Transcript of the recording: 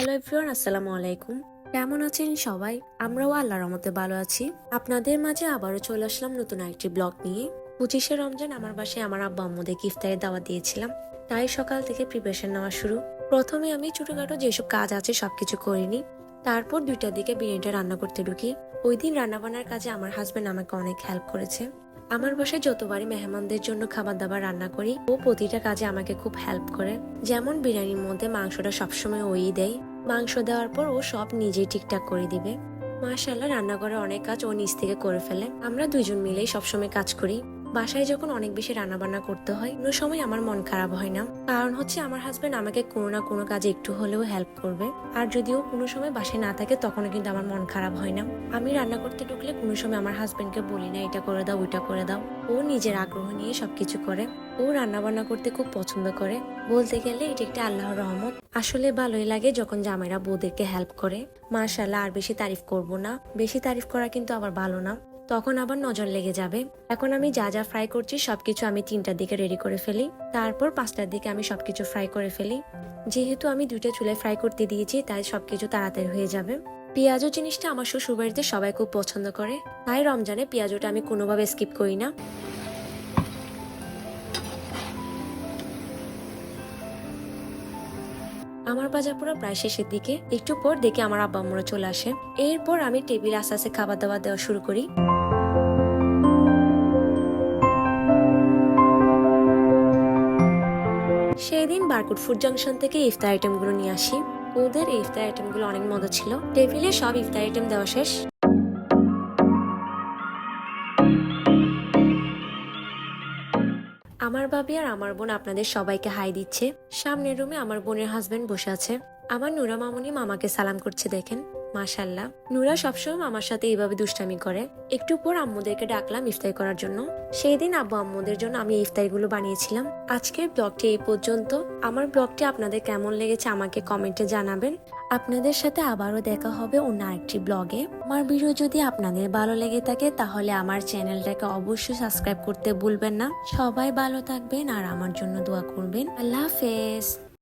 Hello everyone, আসসালামু আলাইকুম। কেমন আছেন সবাই? আমরাও আল্লাহর রহমতে ভালো আছি। আপনাদের মাঝে আবারও চলে আসলাম নতুন একটি ব্লগ নিয়ে। 25শে রমজান আমার বাসায় আমার আব্বা আম্মুদেরকে ইফতারের দাওয়াত দিয়েছিলাম, তাই সকাল থেকে প্রিপারেশন নেওয়া শুরু। প্রথমে আমি ছোটখাটো যেসব কাজ আছে সবকিছু করিনি, তারপর 2টার দিকে বিরিয়ানিটা রান্না করতে ঢুকি। ওই দিন রান্নাবান্নার কাজে আমার হাজবেন্ড আমাকে অনেক হেল্প করেছে। আমার বাসায় যতবারই মেহমানদের জন্য খাবার দাবার রান্না করি, ও প্রতিটা কাজে আমাকে খুব হেল্প করে। যেমন বিরিয়ানির মধ্যে মাংসটা সবসময় ওই দেয়, মাংস দেওয়ার পর ও সব নিজেই ঠিকঠাক করে দিবে। মাশাআল্লাহ, রান্নাঘরে অনেক কাজ ও নিজ থেকে করে ফেলে। আমরা দুইজন মিলেই সবসময় কাজ করি। বাসায় যখন অনেক বেশি রান্না বান্না করতে হয়, কোনো সময় আমার মন খারাপ হয় না, কারণ হচ্ছে আমার হাজবেন্ড আমাকে কোনো না কোনো কাজে একটু হলেও হেল্প করবে। আর যদিও কোনো সময় বাসায় না থাকে, তখনও কিন্তু আমার মন খারাপ হয় না। আমি রান্না করতে ঢুকলে কোনো সময় আমার হাজবেন্ডকে বলি না এটা করে দাও ওইটা করে দাও, ও নিজের আগ্রহ নিয়ে সবকিছু করে। ও রান্না বান্না করতে খুব পছন্দ করে। বলতে গেলে এটা একটা আল্লাহর রহমত। আসলে ভালোই লাগে যখন জামাইরা বউদেরকে হেল্প করে। মাশাআল্লাহ, আর বেশি তারিফ করব না, বেশি তারিফ করা কিন্তু আবার ভালো না, তখন আবার নজর লেগে যাবে। এখন আমি যা যা ফ্রাই করছি সবকিছু আমি 3টার দিকে রেডি করে ফেলি, তারপর 5টার দিকে আমি সবকিছু ফ্রাই করে ফেলি। যেহেতু আমি 2টা চুলায় ফ্রাই করতে দিয়েছি, তাই সবকিছু তাড়াতাড়ি হয়ে যাবে। পেঁয়াজু জিনিসটা আমার শ্বশুর বাড়িতে সবাই খুব পছন্দ করে, তাই রমজানে পেঁয়াজুটা আমি কোনোভাবে স্কিপ করি না। আমার বাজার পুরো প্রায় শেষের দিকে। একটু পর দেখে আমার আব্বা আম্মুরা চলে আসে। এরপর আমি টেবিলে আস্তে আস্তে খাবার দাবার দেওয়া শুরু করি। সেই দিন বারকুট ফুড জাংশন থেকে ইফতার আইটেমগুলো নিয়ে আসি। ওদের এই ইফতার আইটেমগুলো অনেক মজা ছিল। টেবিলে সব ইফতার আইটেম দেওয়া শেষ। আমার ভাবি আর আমার বোন আপনাদের সবাইকে হাই দিচ্ছে। সামনের রুমে আমার বোনের হাজবেন্ড বসে আছে। আমার নুরা মামুনি মামাকে সালাম করছে, দেখেন মাশাআল্লাহ। নুরা সবসময় মামার সাথে এইভাবে দুষ্টামি করে। একটু পর আম্মুদেরকে ডাকলাম ইফতার করার জন্য। সেই দিন আব্বু আম্মুদের জন্য আমি ইফতারগুলো বানিয়েছিলাম। আজকের ব্লগটি এই পর্যন্ত। আমার ব্লগটি আপনাদের কেমন লেগেছে আমাকে কমেন্টে জানাবেন। আপনাদের সাথে আবারও দেখা হবে অন্য আরেকটি ব্লগে। আমার ভিডিও যদি আপনাদের ভালো লেগে থাকে, তাহলে আমার চ্যানেলটাকে অবশ্যই সাবস্ক্রাইব করতে ভুলবেন না। সবাই ভালো থাকবেন আর আমার জন্য দোয়া করবেন। আল্লাহ হাফেজ।